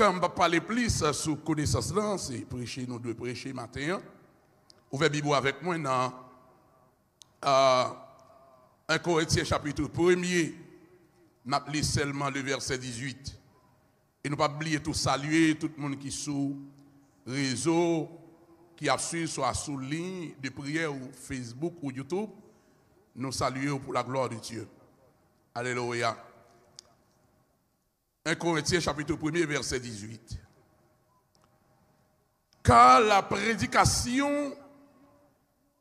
quand on va parler plus sur connaissance là, c'est prêcher, nous devons prêcher matin. Ouvrez Bible avec moi dans 1 Corinthiens chapitre 1er, nous lisons seulement le verset 18. Et nous ne pas oublier tout saluer tout le monde qui est sur réseau, qui a suivi soit sur ligne de prière ou Facebook ou YouTube. Nous saluons pour la gloire de Dieu. Alléluia. 1 Corinthiens chapitre 1er verset 18. Car la prédication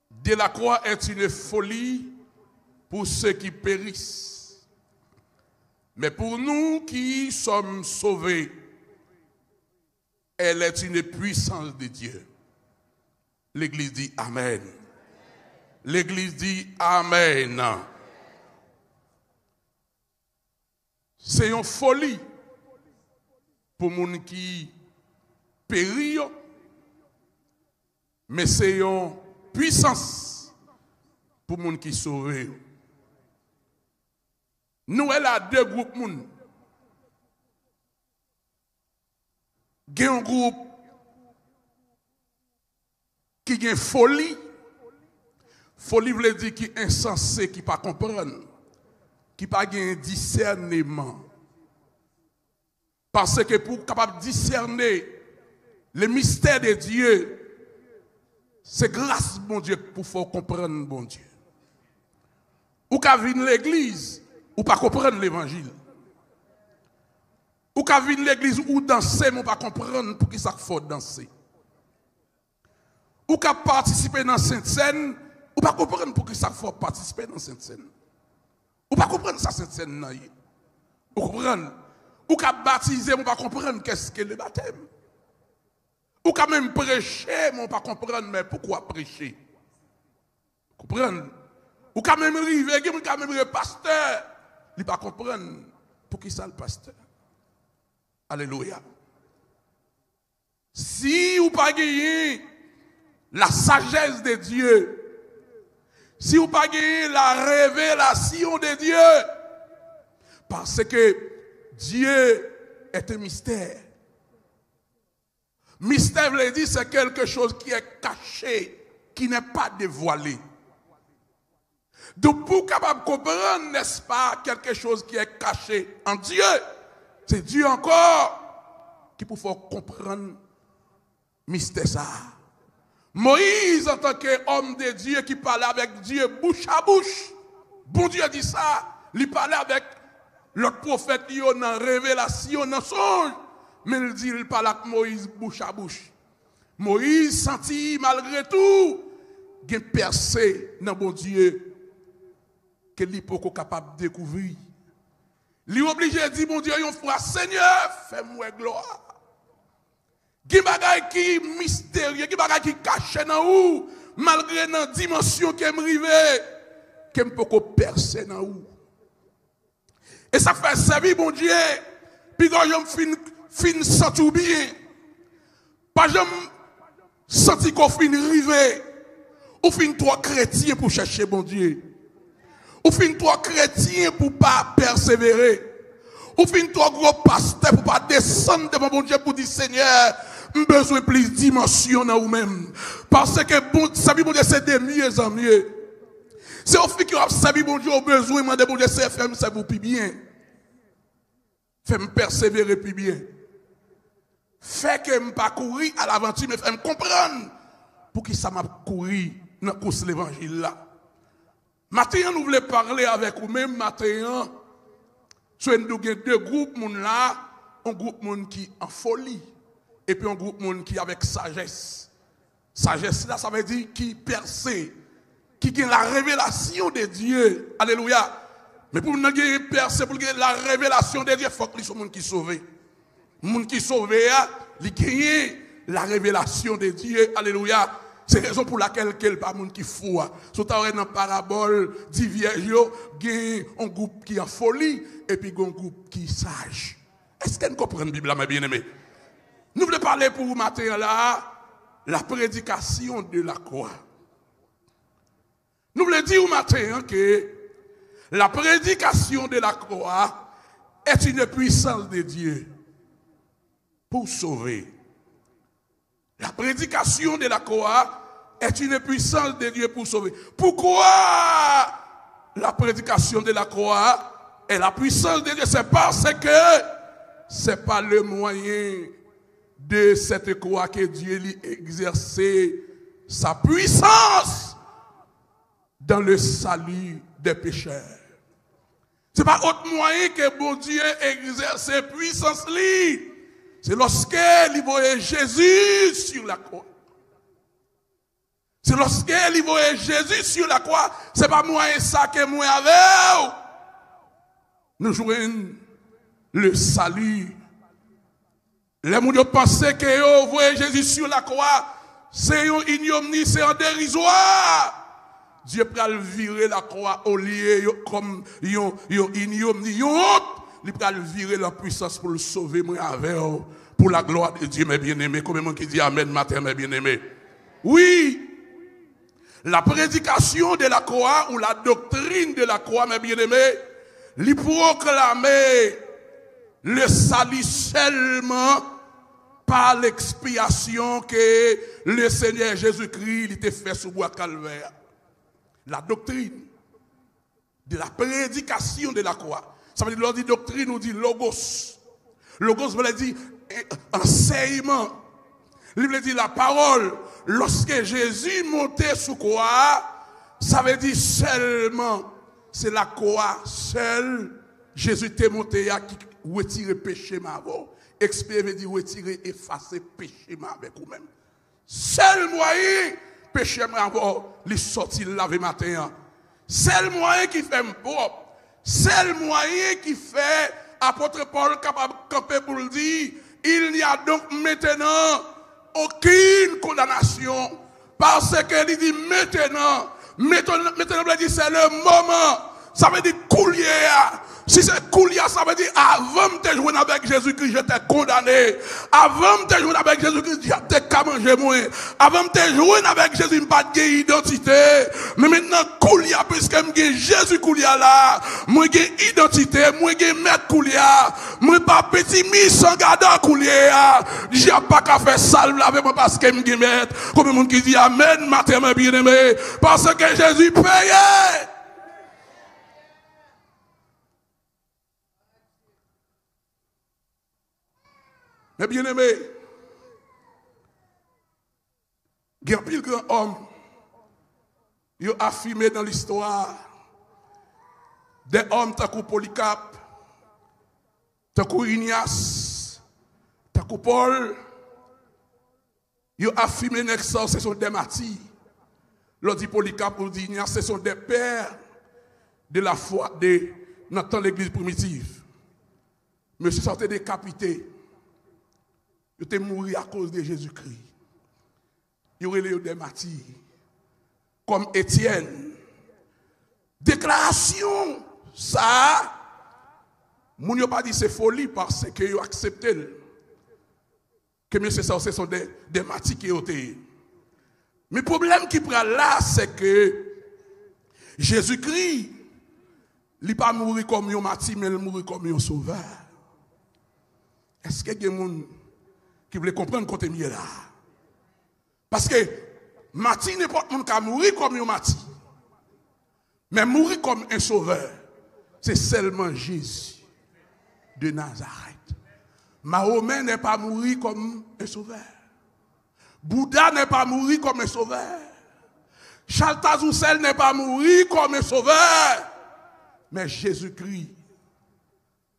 de la croix est une folie pour ceux qui périssent. Mais pour nous qui sommes sauvés, elle est une puissance de Dieu. L'Église dit Amen. L'Église dit Amen. C'est une folie pour les gens qui périssent, mais c'est une puissance pour les gens qui sauvent. Nous, elle a deux groupes. Il y a un groupe qui a une folie. Folie veut dire qui est insensé, qui ne comprend pas, qui n'a pas de discernement. Parce que pour capable discerner le mystère de Dieu, c'est grâce, bon Dieu, pour faire comprendre, bon Dieu. Ou qu'à venir l'église, ou pas comprendre l'évangile. Ou qu'à venir l'église, ou danser, mais pas comprendre pour qui ça faut danser. Ou qu'à participer dans Sainte Seine, ou pas comprendre pour qui ça faut participer dans Sainte Seine. Ou pas comprendre ça Sainte Seine. Ou comprendre. Ou qu'à baptiser, ou pas comprendre qu'est-ce que le baptême. Ou qu'à même prêcher, mais on pas comprendre mais pourquoi prêcher. Comprendre. Ou qu'à même arriver, ou qu'à même le pasteur, il pas comprendre pour qui ça le pasteur. Alléluia. Si ou pas gagner la sagesse de Dieu, si vous pas gagné la révélation de Dieu, parce que Dieu est un mystère. Mystère veut dire c'est quelque chose qui est caché, qui n'est pas dévoilé. Donc pour capable comprendre, n'est-ce pas, quelque chose qui est caché en Dieu, c'est Dieu encore qui peut faire comprendre mystère ça. Moïse, en tant qu'homme de Dieu qui parlait avec Dieu bouche à bouche, bon Dieu dit ça, il parlait avec l'autre prophète dans révélation, dans songe, mais il dit il parlait avec Moïse bouche à bouche. Moïse sentit malgré tout qu'il percé dans bon Dieu que il peut capable de découvrir. Il est obligé de dire bon Dieu, une fois Seigneur, fais-moi gloire. Qui bagay qui mystérieux, qui bagay qui caché dans où, malgré la dimension qui me rive, qui me peut percer dans où. Et ça fait servir bon Dieu, puis quand je fin senti bien, pas je senti qu'on fin rive, ou fin trois chrétiens pour chercher bon Dieu, ou fin trois chrétiens pour pas persévérer, ou fin trois gros pasteurs pour pas descendre devant bon Dieu pour dire Seigneur, besoin de plus de dimension dans vous-même. Parce que bon, ça bon Dieu, c'est de mieux en mieux. C'est au fait que ça bon Dieu, au besoin de bon Dieu, c'est faire ça vous plus bien. Fait me persévérer plus bien. Fait que me pas courir à l'aventure, mais fait me comprendre pour qui ça m'a couru dans la course de l'évangile là. Maintenant, nous voulons parler avec vous-même, maintenant, sur deux groupes là, un groupe qui est en folie. Et puis un groupe monde qui avec sagesse. Sagesse là, ça veut dire qui percé, qui a la révélation de Dieu. Alléluia. Mais pour nous percer, pour la révélation de Dieu, il faut que ce monde qui sauvé. Le monde qui sauvé, il gagne la révélation de Dieu. Alléluia. C'est la raison pour laquelle il n'y a pas de monde qui fou. Sur dans la parabole, dit vierge, il y a un groupe qui est en folie et puis un groupe qui est sage. Est-ce qu'elle comprend la Bible, mes bien-aimés? Nous voulons parler pour vous matin là, la prédication de la croix. Nous voulons dire au matin que la prédication de la croix est une puissance de Dieu. pour sauver. La prédication de la croix est une puissance de Dieu pour sauver. Pourquoi la prédication de la croix est la puissance de Dieu? C'est parce que ce n'est pas le moyen de cette croix que Dieu lui exerçait sa puissance dans le salut des pécheurs. Ce n'est pas autre moyen que bon Dieu exerce puissance lui. C'est lorsqu'il voyait Jésus sur la croix. C'est lorsqu'il voyait Jésus sur la croix. Ce n'est pas moyen ça que moi avec. Nous jouons le salut. Les gens pensaient que vous voyez Jésus sur la croix. C'est une ignominie, c'est un dérisoire. Dieu peut virer la croix au lieu comme une ignominie, une honte. Il peut virer la puissance pour le sauver, moi, avec pour la gloire de Dieu, mes bien-aimés. Combien de monde qui dit Amen, matin, mes bien-aimés? Oui, la prédication de la croix ou la doctrine de la croix, mes bien-aimés, lui proclamer le salut seulement par l'expiation que le Seigneur Jésus-Christ était fait sous bois calvaire. La doctrine de la prédication de la croix. Ça veut dire, l'on dit doctrine, on dit logos. Logos veut dire enseignement. Il veut dire la parole. Lorsque Jésus montait sous croix, ça veut dire seulement, c'est la croix seule. Jésus était monté à qui retirer péché ma voix. Expier veut dire retirer, effacer péché ma avec vous-même. Seul moyen, péché ma voix, les sortir laver matin. Seul moyen qui fait propre. C'est le moyen qui fait apôtre Paul capable de camper pour le dire. Il n'y a donc maintenant aucune condamnation. Parce qu'il dit maintenant veut dire c'est le moment. Ça veut dire coulier. Si c'est coulier, ça veut dire avant de te jouer avec Jésus-Christ, j'étais condamné. Avant de te jouer avec Jésus-Christ, j'étais qu'à manger moi. Avant de te jouer avec Jésus, je n'ai pas d'identité. Mais maintenant, coulier, puisque j'ai Jésus coulier là, moi j'ai identité, moi j'ai maître coulier, moi pas petit mis sans gardeur coulier. J'ai pas qu'à faire salve avec moi parce que j'ai maître. Comme le monde qui dit Amen, matin, mes bien-aimés. Parce que Jésus payait. Mais bien aimé, il y a pile grand homme, il a affirmé dans l'histoire des hommes comme Polycarpe, comme Ignace, comme Paul, il a affirmé que ce sont des martyrs. L'on dit Polycarpe, on dit Ignace, ce sont des pères de la foi dans l'église primitive. Monsieur sortait décapité. Il était mort à cause de Jésus-Christ. Il y aurait des martyrs. Comme Étienne. Déclaration, ça, moun yo pas dit c'est folie parce que yo accepté que monsieur ça ce sont des martyrs qui ont été. Mais le problème qui prend là, c'est que Jésus-Christ, il n'est pas mort comme un martyr, mais il mort comme un sauveur. Est-ce que y a des gens qui voulait comprendre côté mieux là? Parce que martyr n'importe monde qui mourir comme un martyr. Mais mourir comme un sauveur, c'est seulement Jésus de Nazareth. Mahomet n'est pas mourir comme un sauveur. Bouddha n'est pas mourir comme un sauveur. Charles Tazoussel n'est pas mourir comme un sauveur. Mais Jésus-Christ,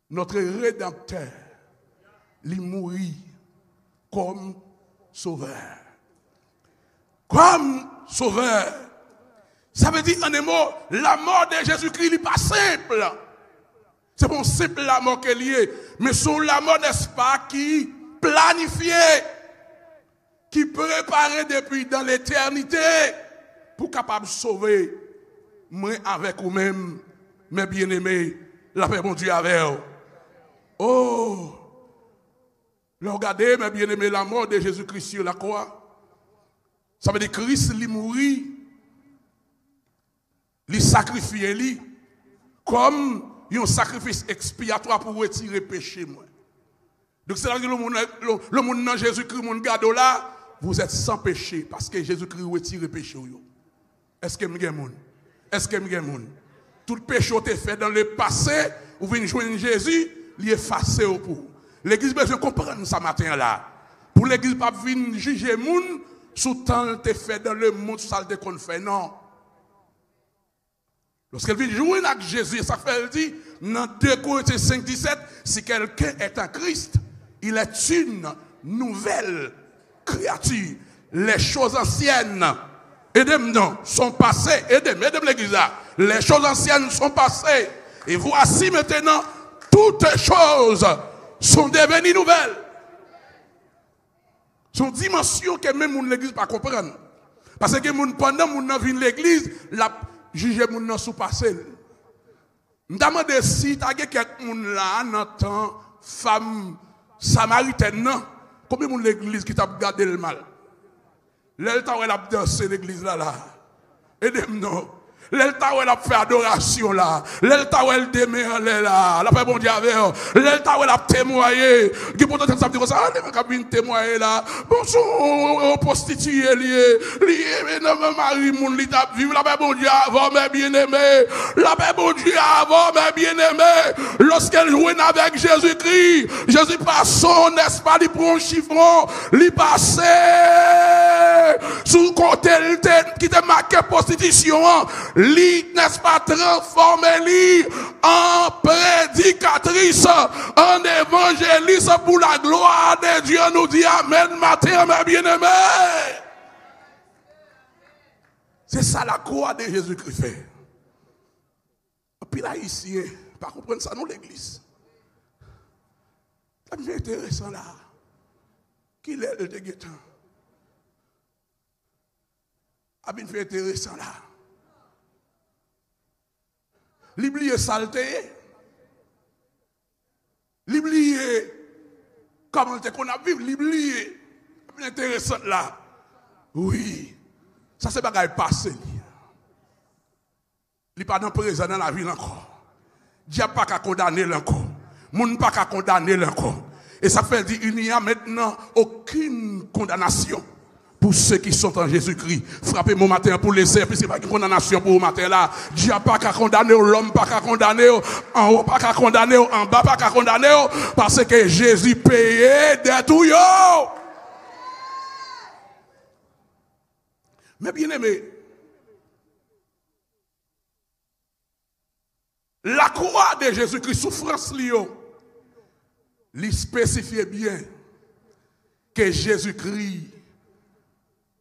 notre Rédempteur, il mourit comme sauveur. Comme sauveur. Ça veut dire en un mot, la mort de Jésus-Christ n'est pas simple. C'est pas simple la mort qu'elle est. Mais c'est la mort, n'est-ce pas, qui planifiée, qui préparait depuis dans l'éternité pour capable de sauver moi avec vous-même, mes bien-aimés, la paix mon Dieu avec vous. Oh! Regardez, mes bien-aimés, la mort de Jésus-Christ sur la croix. Ça veut dire que Christ lui mourit, lui sacrifier lui, comme un sacrifice expiatoire pour retirer le péché. Donc c'est là que le monde dans Jésus-Christ, le monde garde là, vous êtes sans péché parce que Jésus-Christ retire le péché. Est-ce que vous avez monde? Est-ce que vous avez monde? Tout péché est fait dans le passé, vous venez joindre Jésus, il est effacé au pour. L'église besoin de comprendre ça matin là. Pour l'église pas venir juger les gens sous temps te fait dans le monde ça le qu'on fait non. Lorsqu'elle vient jouer avec Jésus, ça fait elle dit dans 2 Corinthiens 5:17, si quelqu'un est en Christ, il est une nouvelle créature. Les choses anciennes, aidez-moi, sont passées. Aidez-moi l'église là. Les choses anciennes sont passées. Et voici maintenant, toutes choses sont devenues nouvelles. Son dimension que même l'église pas comprendre. Parce que pendant que vient l'église, la juger mon sous passé. Je demande si tu as quelqu'un là dans temps femme samaritaine, combien de l'église qui t'a gardé le mal? L'elta où elle a dansé l'église là. Aidez-moi. L'elta où elle a fait adoration là. L'elta où elle demeure là. La paix bon Dieu avec elle. L'elta où elle a témoigné. Qui pourtant ça me dit comme ça. Ah, les gens qui témoigner là. Bonjour, prostituée lié. Lié, mais Marie, mon lit à vivre. La paix bon Dieu avant mes bien-aimés. La paix bon Dieu avant mes bien-aimés. Lorsqu'elle jouait avec Jésus-Christ, Jésus passe son, n'est-ce pas, il prend un chiffon. Il passe sous le côté qui te marqué prostitution. Li, n'est-ce pas, transformé li en prédicatrice, en évangéliste pour la gloire de Dieu. Nous dit amen, matin, mes bien-aimés. C'est ça la croix de Jésus-Christ fait. Et puis là, ici, pas comprendre ça, nous, l'église. Ça me fait intéressant là. Qui est le déguetant? Ça me fait intéressant là. L'oublier saleté, l'oublier comment on a vécu, l'oublier, c'est intéressant là. Oui, ça c'est pas passé. Il n'est pas dans présent dans la vie encore. Dieu n'a pas qu'à condamner encore. Moun pas qu'à condamner encore. Et ça fait dire il n'y a maintenant aucune condamnation. Pour ceux qui sont en Jésus-Christ, frappez mon matin pour les serres, puisque il n'y a pas de condamnation pour le matin là. Dieu n'a pas qu'à condamner, l'homme pas qu'à condamner, en haut pas qu'à condamner, en bas pas qu'à condamner, parce que Jésus payait de tout yo. Mais bien aimé, la croix de Jésus-Christ, souffrance lui spécifiait bien que Jésus-Christ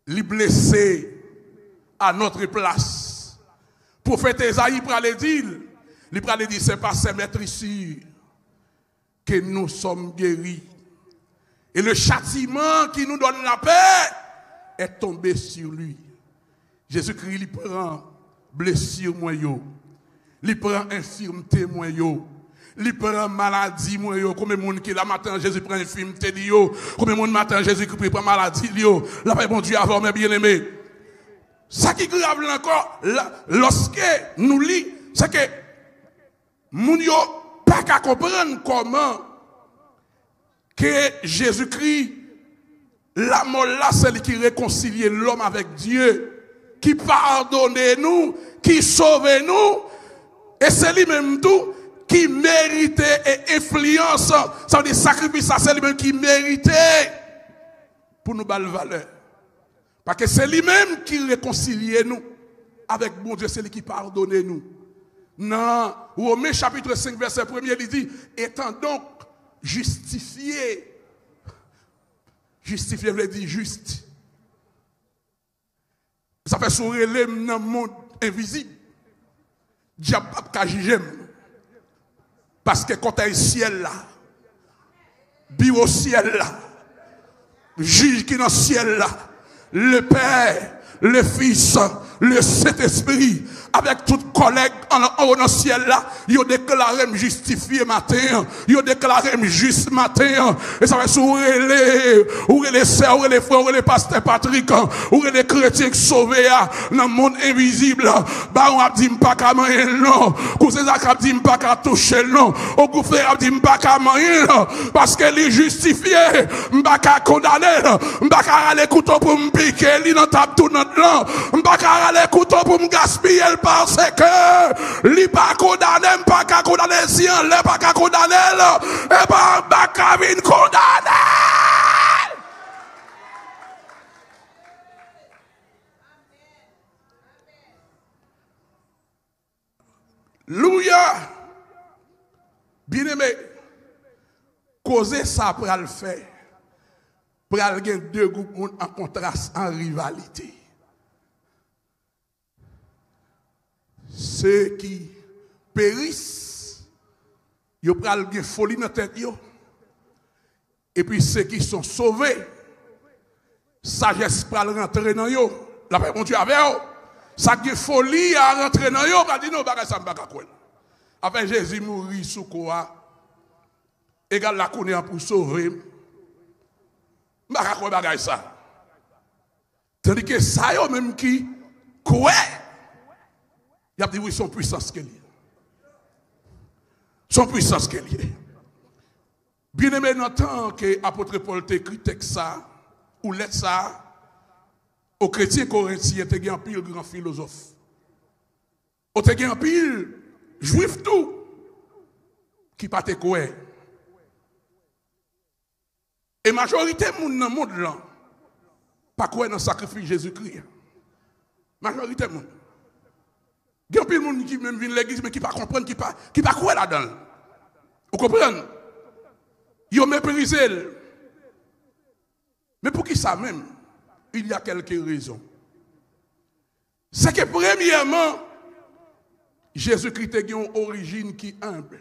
li blessé à notre place. Prophète Esaïe prale dire, c'est pas ces maîtres ici que nous sommes guéris. Et le châtiment qui nous donne la paix est tombé sur lui. Jésus-Christ, il prend blessure moi yo. Il prend infirmité moi yo. Il prend maladie, moi, comme le monde qui la matin, Jésus prend infirmité, comme le monde matin, Jésus qui prend maladie, la paix, bon Dieu, avant mes bien-aimés. Ça qui est grave encore, lorsque nous lisons, c'est que, nous n'avons pas qu'à comprendre comment que Jésus-Christ, la mort là, c'est lui qui réconcilie l'homme avec Dieu, qui pardonne nous, qui sauve nous, et c'est lui-même tout, qui méritait et influence, ça veut dire sacrifice, c'est lui-même qui méritait pour nous donner valeur. Parce que c'est lui-même qui réconcilie nous avec bon Dieu, c'est lui qui pardonne nous. Dans Romains chapitre 5, verset 1, il dit, étant donc justifié veut dire juste. Ça fait sourire dans le monde invisible. Diable pas juger. Parce que quand tu as le ciel là, bureau ciel là, juge qui est dans le ciel là, le Père, le Fils, le Saint-Esprit, avec toute collègue en haut dans le ciel là, il a déclaré me justifié matin, il a déclaré me juste matin, et ça va s'ouvrir les sœurs, les frères, les pasteurs Patrick, ou les chrétiens sauvés dans le monde invisible. Bah, on a dit pas qu'à manger, non. Cousin Zach a dit pas qu'à toucher, non. Au gouffre a dit pas qu'à manger, parce qu'elle est justifiée, pas qu'à condamner, pas qu'à aller couteau pour me piquer, il n'en tape tout notre lang, pas qu'à aller couteau pour me gaspiller, parce que, il pas condamné, pas qu'à condamner, si on l'est pas qu'à condamner, et pas qu'à venir condamner. Louia, bien aimé, causer ça pour le faire, pour aller deux groupes en contraste, en rivalité. Ceux qui périssent, ils prennent une folie dans la tête. Et puis ceux qui sont sauvés, sagesse pour rentrer dans eux. La paix, mon Dieu, avec eux. Ça qui est folie à rentrer dans eux, on va dire non, ça ne va pas quoi. Après Jésus mourit sous quoi? Égal la connaît pour sauver. Je ne vais pas ça. Tandis que ça, yo même qui quoi? Il a dit oui, son puissance qu'elle est. Son puissance qu'elle est. Bien aimé, dans le temps que l'apôtre Paul t'écrit texte ça, ou lettre ça, aux chrétiens corinthiens, il y a un pile grand philosophe. Il y a un pile juif tout, qui pas te quoi. Et majorité de monde dans le monde là, pas quoi dans le sacrifice Jésus-Christ. Majorité de monde. Il y a un pile de monde qui même vient à l'église, mais qui ne comprend, qui pas quoi là-dedans. Vous comprenez? Ils ont méprisé. Mais pour qui ça même? Il y a quelques raisons. C'est que premièrement, Jésus-Christ a une origine qui est humble.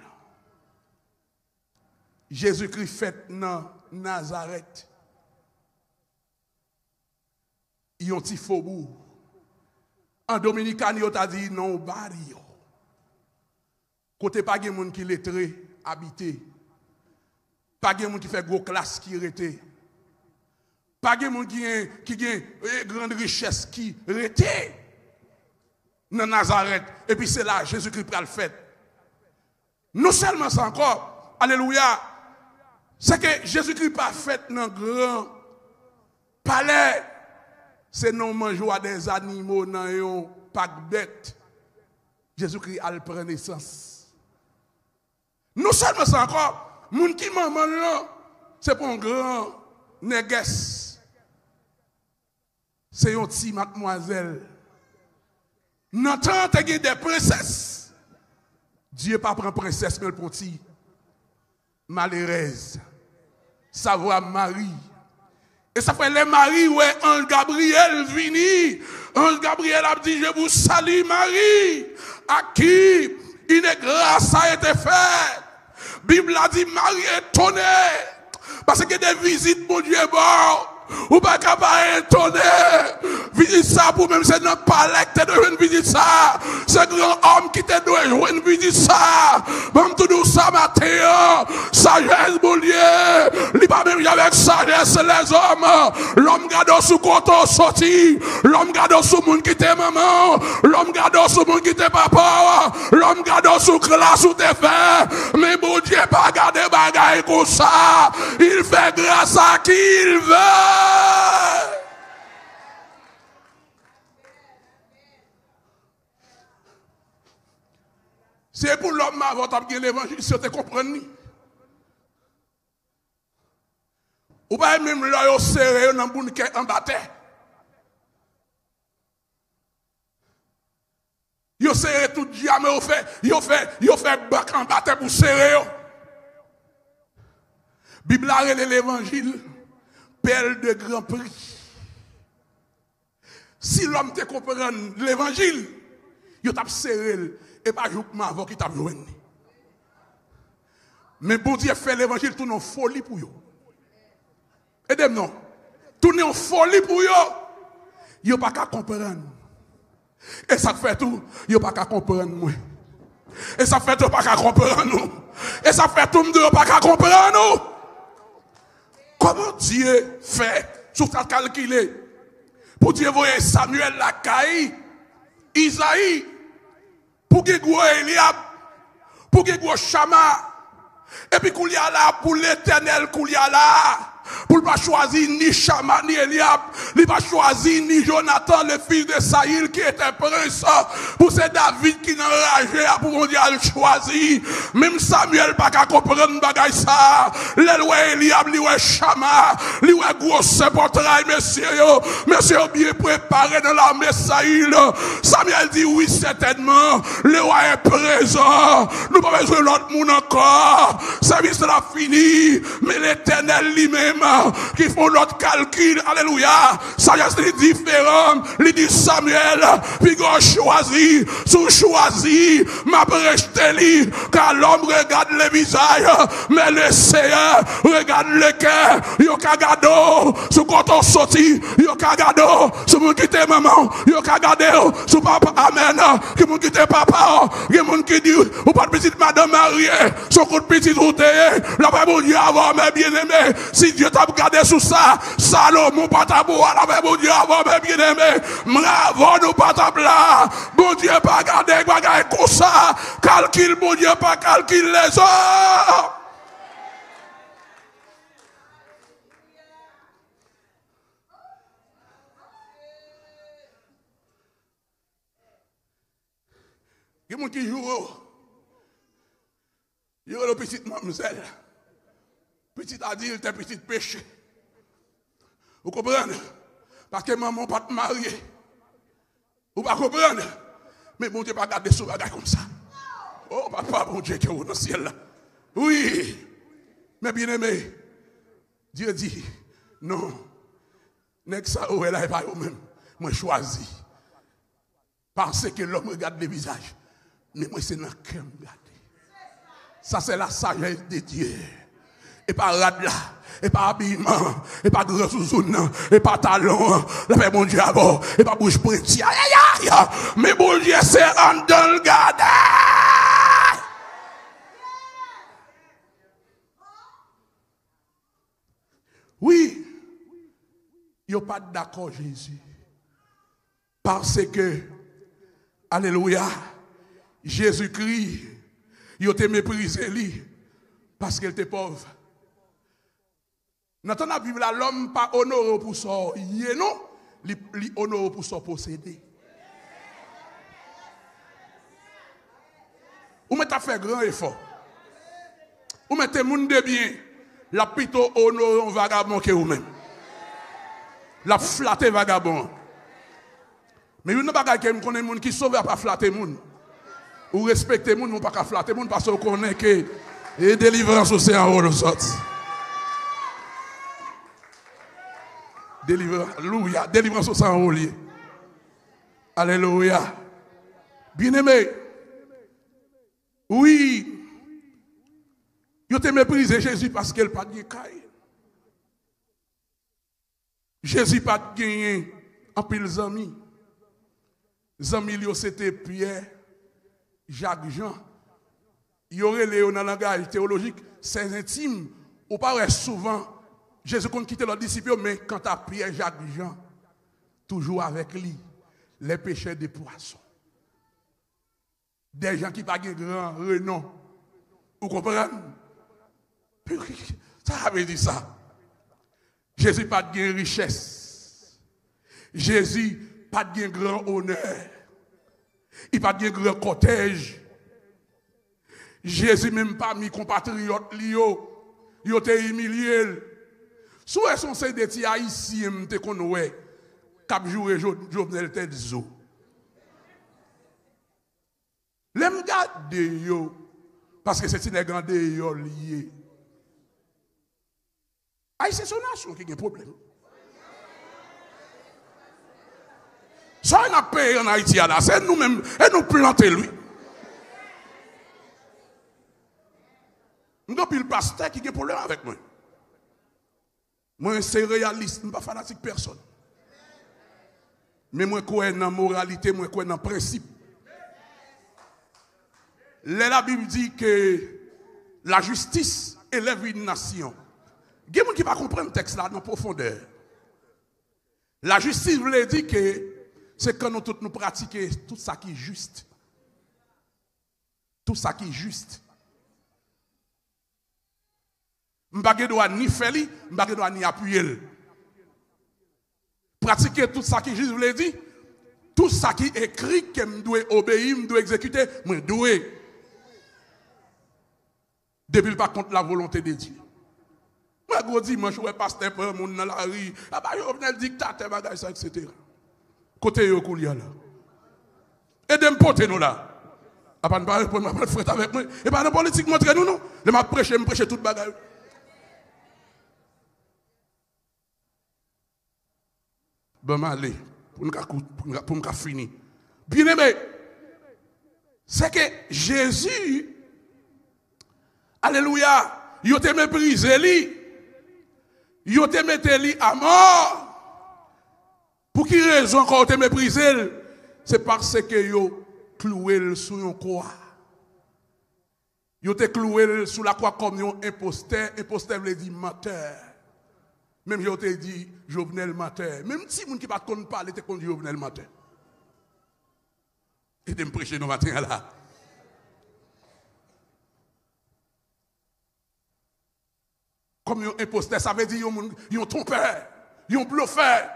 Jésus-Christ fait dans Nazareth. Il y a un petit faubourg. En Dominicain, il a dit non, barrio. Côté pas de monde qui lettré, habité. Pas de monde qui fait gros classe qui était. Pas de monde qui a une grande richesse qui était dans Nazareth. Et puis c'est là, Jésus-Christ a le fait. Non seulement ça encore, alléluia, c'est que Jésus-Christ pas fait dans un grand palais. C'est non manger des animaux dans un pack bête. Jésus-Christ a le prendre naissance. Non seulement ça encore, moun qui maman là, c'est pour un grand négresse. C'est une petite mademoiselle. N'entend des princesses. Dieu pas prend princesse, mais pour petit. Malheureuse. Savoir Marie. Et ça fait les maris, ouais, Ange Gabriel vini. Ange Gabriel a dit, je vous salue Marie, à qui une grâce a été faite. Bible a dit, Marie est étonnée. Parce que des visites, mon Dieu, bon. Ou pas capable étonner. Visite ça pour même c'est dans le palais que tu dois visiter ça. Ce grand homme qui te doit jouer visite ça. Même tout nous ça matin. Sagesse, mon Dieu. Il pas même avec sagesse les hommes. L'homme garde sous coton sorti. L'homme garde sous monde qui te maman. L'homme garde sous monde qui te papa. L'homme garde sous classe ou te fait. Mais mon Dieu pas garder bagaille comme ça. Il fait grâce à qui il veut. C'est pour l'homme avant de l'évangile, si vous comprenez. Ou pas même là, vous serrez dans le bounquet en bataille. Vous serrez tout jamais, vous fait bac en bataille pour serrer. Bible a l'évangile. Perle de grand prix. Si l'homme te comprend l'évangile, il t'a serré et pas jouer avant qu'il t'a joué. Mais bon Dieu fait l'évangile tout en folie pour eux. Aidez-moi. Tout en folie pour eux. Ils n'ont pas qu'à comprendre. Et ça fait tout, il n'y a pas qu'à comprendre moi. Et ça fait tout, pas qu'à comprendre nous. Et ça fait tout, il n'y a pas qu'à comprendre nous. Comment Dieu fait, sur ta calculé, pour Dieu voyer Samuel la caille, Isaïe, pour qu'il y ait Eliab, pour qu'il y ait Shama, et puis qu'il y a là, pour l'Éternel, qu'il y a là. Pour ne pas choisir ni Shama ni Eliab, il ne va pas choisir ni Jonathan, le fils de Saïl, qui était prince. Pour c'est David qui n'a enragé pour mon Dieu choisir. Même Samuel pas qu'à comprendre bagay ça. Le Eliab, le Shama, le gros portrait, messieurs bien préparé dans l'armée Saïl. Samuel dit oui, certainement. Le roi est présent. Nous n'avons pas besoin de l'autre monde encore. Service l'a fini. Mais l'Éternel lui-même qui font notre calcul, alléluia, ça y est différent, il dit Samuel, puis on choisit, sous choisi, m'a rejeté lui, car l'homme regarde le visage, mais le Seigneur regarde le cœur, yo ka gado, sous quand on sorti, yo ka gado, sous mon quitte maman, yo ka gado, sous papa, amen, qui mon quitte papa, qui mon qui dit, ou pas de petite madame mariée, son coup de petite route, la vraie mon Dieu avant, mes bien-aimés, si Dieu t'a regardé sous ça, Salomon pas tabou, la vraie mon Dieu avant, mes bien-aimés, bravo nous pas tabou là, bon Dieu pas garder, bagaille comme ça, calcul, bon Dieu pas calcul les autres. Il y a des gens qui jouent. Il y a le petit mademoiselle. Petit adulte et petit péché. Vous comprenez? Parce que maman pas te marier. Vous ne comprenez? Mais bon Dieu pas garder ce bagage comme ça. Oh papa, bon Dieu qui est dans le ciel là. Oui. Mais bien aimé, Dieu dit, non. N'est-ce que ça, est là, pas vous-même. Moi choisi. Parce que l'homme regarde le visage. Mais moi, c'est dans le cœur regarder. Ça, c'est la sagesse de Dieu. Et pas radla, et pas habillement, et pas grand sous-zone, et pas talon, la paix mon Dieu à bord, et pas bouche prêtie. Aïe, aïe, aïe. Mais mon Dieu, c'est en dans le garde. Oui, il n'y a pas d'accord, Jésus. Parce que, alléluia, Jésus-Christ, il a méprisé lui parce qu'il était pauvre. Dans la Bible, l'homme pas honoré pour son non, il honoré pour son possédé. Ou mettez fait grand effort. Ou mettez moun de bien, la plutôt honoré un vagabond que vous-même. La flatter vagabond. Mais il n'y a pas de monde qui sauve à pas flatter moun. Ou respecter moun, ou pas flatter moun parce qu'on connaît que et délivrance aussi en haut de sorte. Délivrance, alléluia, délivrance aussi en haut lié. Alléluia. Bien-aimé. Oui. Yo te méprisé Jésus parce qu'elle pas de caille. Jésus pas de gagné en pile amis. Amis c'était Pierre, Jacques, Jean. Il y aurait les dans le langage théologique, c'est intime. Ou pas souvent, Jésus compte quitter leurs disciples, mais quant à Pierre, Jacques, Jean, toujours avec lui, les pêcheurs des poissons. Des gens qui n'ont pas de grand renom. Vous comprenez? Ça veut dire ça. Jésus n'a pas de richesse. Jésus n'a pas de grand honneur. Il n'a pas de grand cortège. Jésus même pas mis compatriotes lio. Il a été humilié. Soit son c'est des petits haïtiens te connaît cap jouer Jovenel Tedzo. L'aime garde yo parce que c'est une grande yo lié. C'est son nation qui a un problème. Ça on a payé en Haïti là, c'est nous-mêmes et nous planter lui. Nous avons le pasteur qui a un problème avec moi. Moi, c'est réaliste, je ne suis pas fanatique personne. Mais moi, quoi dans la moralité, moi, quoi dans le principe. La Bible dit que la justice élève une nation. Il y a des gens qui ne comprennent pas le texte là dans profondeur. La justice veut dire que c'est quand nous tous nous pratiquons tout ça qui est juste. Tout ça qui est juste. Je ne dois ni faire, je ne dois ni appuyer. Pratiquer tout ça qui est juste veut dire tout ça qui est écrit que je dois obéir, je dois exécuter, je dois. Depuis pas contre la volonté de Dieu. Moi, je dis, moi, je suis pasteur pour mon dans la rue. Ah, bah, je venais le dictateur, bagage, ça, etc. Côté yo, koulia là. Aidez-moi porter nous là. Ah, pas de répondre, ma frère avec moi. Et pas de politique, montrez nous, non. Je m'a prêché, je prêche toute bagage. Bon, allez, pour me finir. Bien aimé, c'est que Jésus, alléluia, il te méprisé lui. Il te mis lui à mort. Pour qui raison quand te méprisé? C'est parce que yo cloué sous une croix. Yo te cloué sous la croix comme un imposteur. Imposteur veut dire menteur. Même yo te dit Jovenel menteur. Même si moun qui pas connaît parler te connaît Jovenel menteur. Et de me prêcher nos matin là. Comme un imposteur, ça veut dire un trompeur, un bluffeur.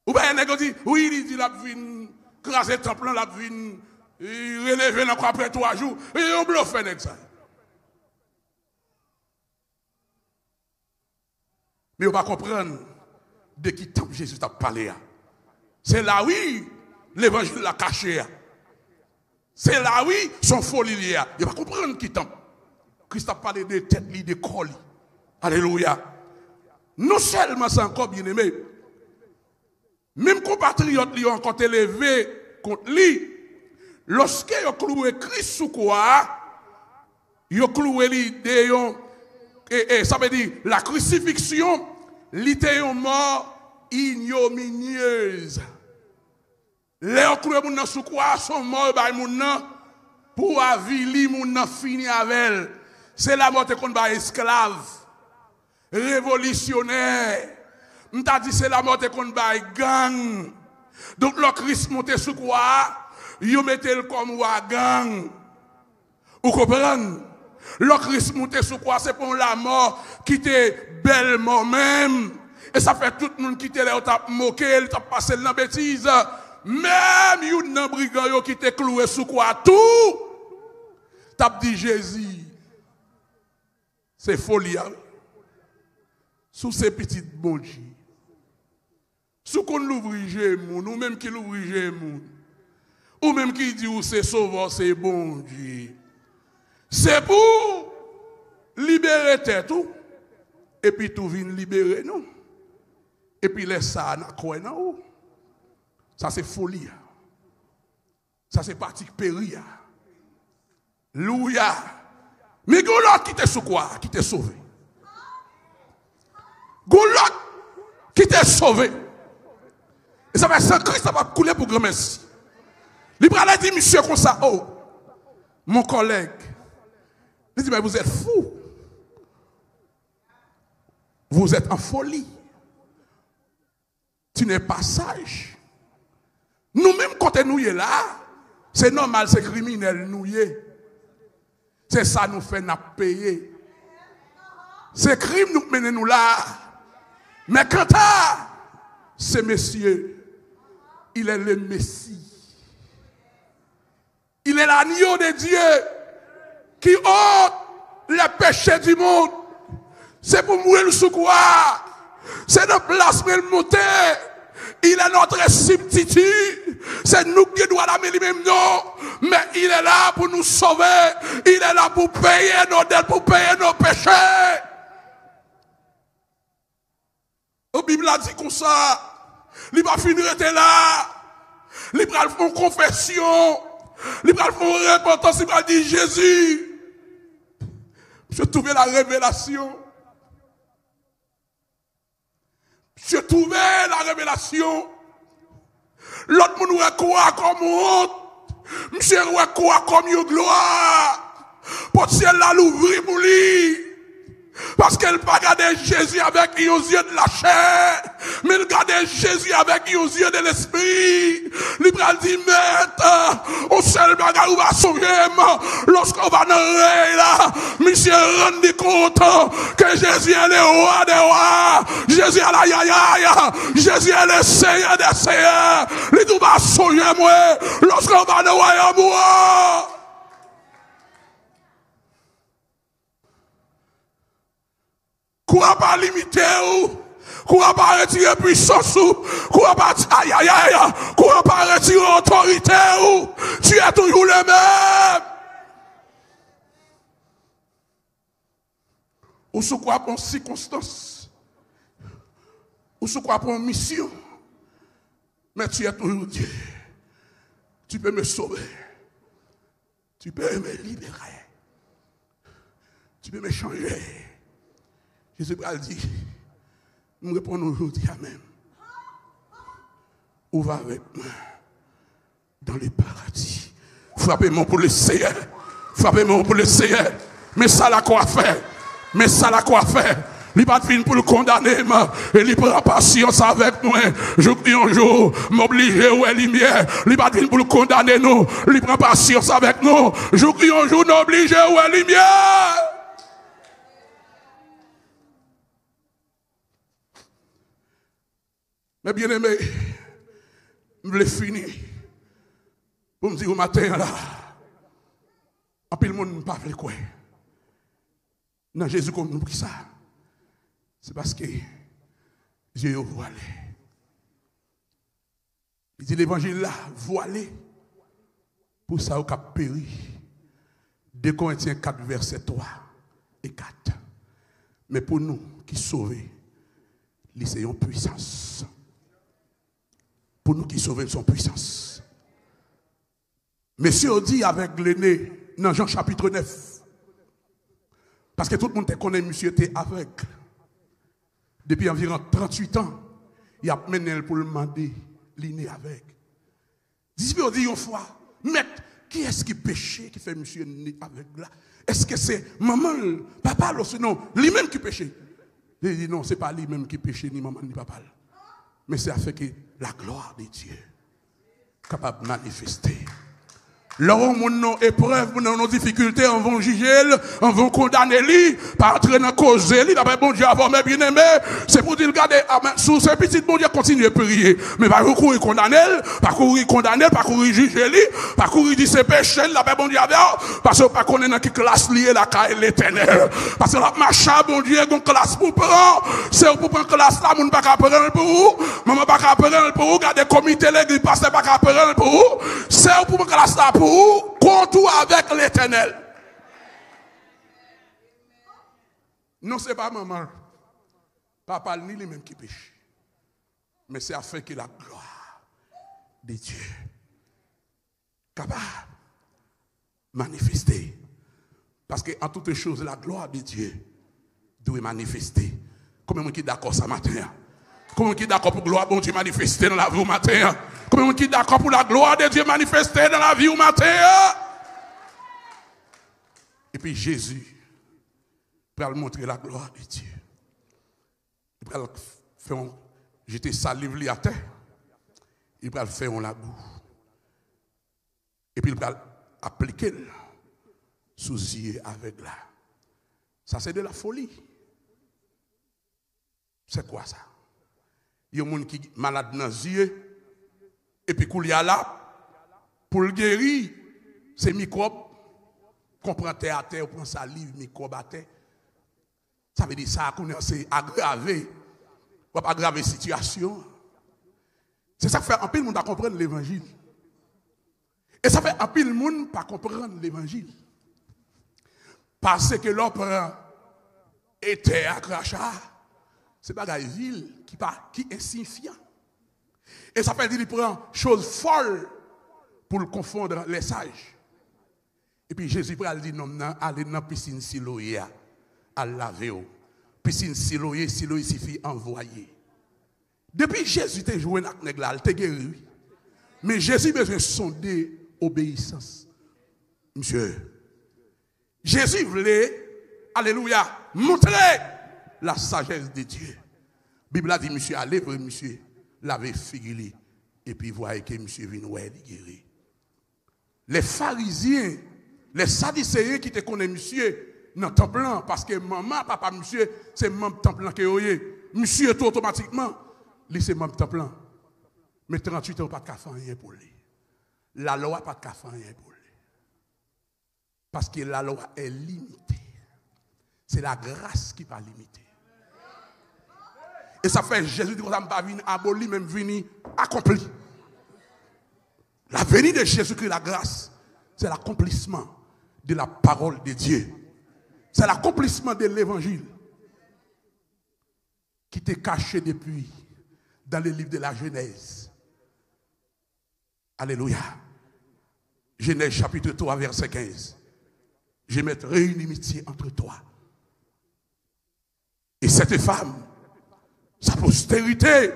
Ou bien un dit, oui, il dit la vine, craser le temple, la vine, relever encore après 3 jours. Et un bluffeur avec ça. Mais on va comprendre de qui temps Jésus t'a parlé. C'est là, oui, l'évangile l'a caché. C'est là, oui, son folie liée. Il va comprendre qui temps. Christ a parlé de tête, de colis. Alléluia. Non seulement c'est encore bien aimé, même compatriotes lui ont encore élevé contre lui. Lorsque ils ont cloué Christ sous quoi, ils ont cloué l'idée, et ça veut dire la crucifixion, l'idée une mort ignominieuse. Les ont cloué mon sous quoi, sont morts par mon pour avili mon fini avec elle. C'est la mort qu'on va esclave, révolutionnaire. On t'a dit c'est la mort qu'on va gang. Donc le Christ monte sous quoi? Il mettait le comme wa gang. Vous comprenez? Le Christ monte sous quoi? C'est pour la mort qui était belle mort même. Et ça fait tout le monde qui était là, t'a moqué, t'a passé dans la bêtise. Même une brigand qui était cloué sous quoi? Tout. T'as dit Jésus. C'est folie. Sous ces petites bon Dieu. Sous qu'on l'ouvre, ou même qui l'ouvre, ou même qui dit ou c'est sauveur, c'est bon Dieu. C'est pour libérer tête tout. Et puis tout vient libérer nous. Et puis laisse ça dans quoi non. Ça c'est folie. Ça c'est pratique péria. Louia. Mais Goulot qui t'est sous quoi? Qui t'est sauvé? Goulot qui t'est sauvé. Et ça va sans Christ, ça va couler pour grand merci. Libre a dit, monsieur, comme ça, oh, mon collègue. Il dit, mais vous êtes fou. Vous êtes en folie. Tu n'es pas sage. Nous-mêmes, quand nous sommes là, c'est normal, c'est criminel, nous y est. C'est ça nous fait nous payer. C'est crime nous mène nous là. Mais quand ce monsieur, il est le Messie. Il est l'agneau de Dieu qui ôte les péchés du monde. C'est pour mourir sous quoi? C'est de place pour le monter. Il est notre substitut. C'est nous qui doit l'amener lui-même, non. Mais il est là pour nous sauver. Il est là pour payer nos dettes, pour payer nos péchés. La Bible a dit comme ça. Il va finir d'être là. Il va faire une confession. Il va faire une repentance. Il va dire Jésus. Je trouvais la révélation. Je trouvais la révélation. L'autre monde ouais quoi comme honte. Monsieur ouais quoi comme une gloire. Pour ciel là l'ouvrir pour lui. Parce qu'elle pas garder Jésus avec les yeux de la chair, mais elle garde Jésus avec les yeux de l'esprit. L'Ibrahim dit, maître, au seul bagage où va sauver, lorsqu'on va dans le là, monsieur rendez compte que Jésus est le roi des rois, Jésus est la yaya, Jésus est le Seigneur des seigneurs. Il dit, va sauver moi, lorsqu'on va dans le royaume. Quoi pas limiter ou, quoi pas retirer puissance ou, quoi pas aïe aïe aïe, quoi pas retirer autorité ou, tu es toujours le même. Ou sous quoi pour circonstance, ou sous quoi pour mission, mais tu es toujours Dieu. Tu peux me sauver, tu peux me libérer, tu peux me changer. Jésus a dit, nous répondons aujourd'hui, Amen. Où va avec moi dans les paradis? Frappez-moi pour le Seigneur. Frappez-moi pour le Seigneur. Mais ça l'a quoi faire? Mais ça l'a quoi faire? Il va venir pour le condamner, et il prend patience avec nous. Je prie un jour, m'obliger ou lumière. Il va venir pour le condamner nous. Il prend patience avec nous. Je prie un jour, m'obliger ou lumière. Mais bien aimé, je voulais finir pour me dire au matin là, en plus le monde ne parle pas quoi. Non, Jésus comme nous qui ça. C'est parce que Dieu est voilé. Il dit l'évangile là, voilé, pour ça au cap péri. 2 Corinthiens 4, verset 3 et 4. Mais pour nous qui sauvés, c'est une puissance. Pour nous qui sauvons son puissance. Monsieur dit avec l'aîné dans Jean chapitre 9. Parce que tout le monde connaît, monsieur était aveugle. Depuis environ 38 ans, il a mené pour le demander l'aîné aveugle. Disciple dit une fois, maître, qui est-ce qui péché qui fait monsieur né aveugle là? Est-ce que c'est maman, papa, ou sinon, lui-même qui péché? Il dit non, ce n'est pas lui-même qui péché, ni maman, ni papa. Mais c'est afin que la gloire de Dieu capable de manifester. Lorsqu'on a nos épreuves, nos difficultés, on va juger, on va condamner lui, pas entrer dans cause lui, d'après bon Dieu avant mes bien-aimés, c'est pour dire, regardez, sous ces petites bon Dieu continue à prier, mais pas courir condamner, pas courir condamner, pas courir juger lui, pas courir dire c'est péché, d'après bon Dieu avant, parce que pas qu'on est dans qui classe liée la caille l'éternel, parce que la machin bon Dieu, une classe pour prendre, c'est pour prendre classe là, moun pas qu'à prendre pour vous, maman pas qu'à prendre pour vous, regardez comité l'église, pasteur pas qu'à prendre pour vous, c'est pour prendre classe là pour contour avec l'éternel. Non, ce n'est pas maman. Papa ni lui-même qui pêche. Mais c'est afin que la gloire de Dieu capable de manifester. Parce que en toutes choses, la gloire de Dieu doit manifester. Combien de gens qui sont d'accord ce matin? Combien de gens qui sont d'accord pour la gloire de Dieu manifester dans la vie au matin? Combien de gens qui sont d'accord pour la gloire de Dieu manifester dans la vie au matin? Et puis Jésus va montrer la gloire de Dieu. Il va faire jeter sa livre à terre. Il va faire un labour. Et puis il va appliquer sous yeux avec là. Ça c'est de la folie. C'est quoi ça? Il y a des gens qui sont malades dans les yeux. Et puis, qu'il y a là, pour le guérir, c'est microbes. Qu'on prend terre à terre, on prend salive, microbes à terre. Ça veut dire ça, c'est aggraver. On va aggraver la situation. C'est ça qui fait un peu de monde à comprendre l'évangile. Et ça fait un peu de monde pas comprendre l'évangile. Parce que l'on prend était à crachat. C'est pas une ville qui est insignifiant. Et ça fait dire qu'il prend chose folle pour le confondre les sages. Et puis Jésus a dit non, allez dans la piscine Siloé à laver. Piscine Siloé signifie envoyer. Depuis Jésus t'a joué avec nèg là, il t'a guéri. Mais Jésus a besoin de sonder obéissance. Monsieur, Jésus voulait, alléluia, montrer la sagesse de Dieu. La Bible a dit, monsieur, allez pour monsieur, laver figuré, et puis voyez que monsieur vient ouais, guéri. Les pharisiens, les sadducéens qui te connaissent monsieur, dans le temple, parce que maman, papa, monsieur, c'est même temple que vous avez. Monsieur, tout automatiquement, c'est même temple. Mais 38 ans, pas de faire rien pour lui. La loi, pas de faire rien pour lui. Parce que la loi est limitée. C'est la grâce qui va limiter. Et ça fait Jésus dit que ça ne va pas venir aboli, même venir accompli. La venue de Jésus-Christ, la grâce, c'est l'accomplissement de la parole de Dieu. C'est l'accomplissement de l'évangile qui était caché depuis dans le livre de la Genèse. Alléluia. Genèse chapitre 3, verset 15. Je mettrai une inimitié entre toi et cette femme. Sa postérité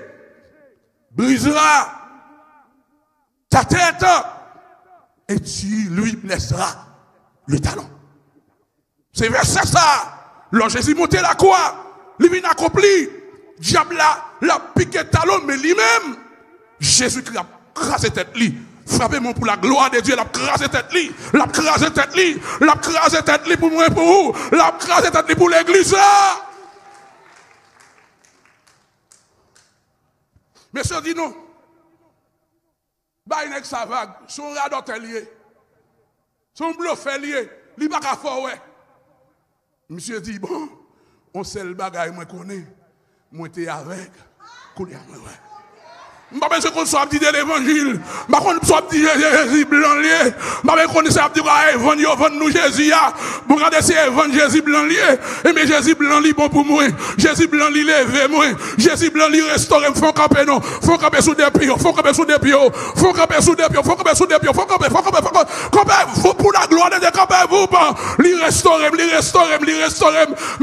brisera ta tête et tu lui blesseras le talon. C'est verset ça. Lorsque Jésus montait la croix, lui vient accompli. Diable l'a piqué talon, mais lui-même, Jésus-Christ a crasé tête lui. Frappez-moi pour la gloire de Dieu, l'a crasé tête lui. L'a crasé tête lui. L'a crasé tête lui pour moi et pour vous. L'a crasé tête lui pour l'église là. Monsieur dit non. Bah, il n'est sa vague. Son radot est lié. Son bluff est lié. Il n'y a pas fort, ouais. Monsieur dit, bon, on sait le bagage, moi connais. Moi, t'es avec. Connais, ouais. Je ne sais pas qu'on soit dit de l'évangile. Je ne sais pas qu'on dit Jésus blanc lié. Je ne sais pas qu'on soit dit évangile nous Jésus. Vous regardez c'est évangile Jésus blanc lié. Et mais Jésus blanc li bon pour moi. Jésus blanc li levé moi. Jésus blanc li restauré. Faut camper non. Faut camper sous des pieds. Faut camper sous des pieds. Faut camper sous des pieds. Faut camper sous des pieds. Faut camper. Faut pour la gloire de Dieu. Campez vous pas. Li restauré. Mais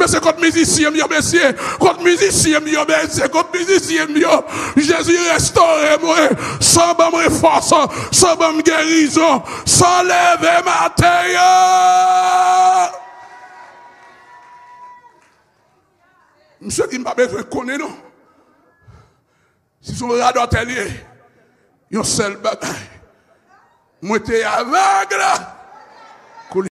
c'est contre musicien mieux messieurs. Contre musicien mieux messieurs. Contre musicien mieux. Jésus restaure. Moi, sans bonne force, sans bonne guérison, sans lever ma terre. Monsieur qui m'a besoin de connaître, non? Si son radar est lié, il y a un seul bagaille. Moi, t'es aveugle.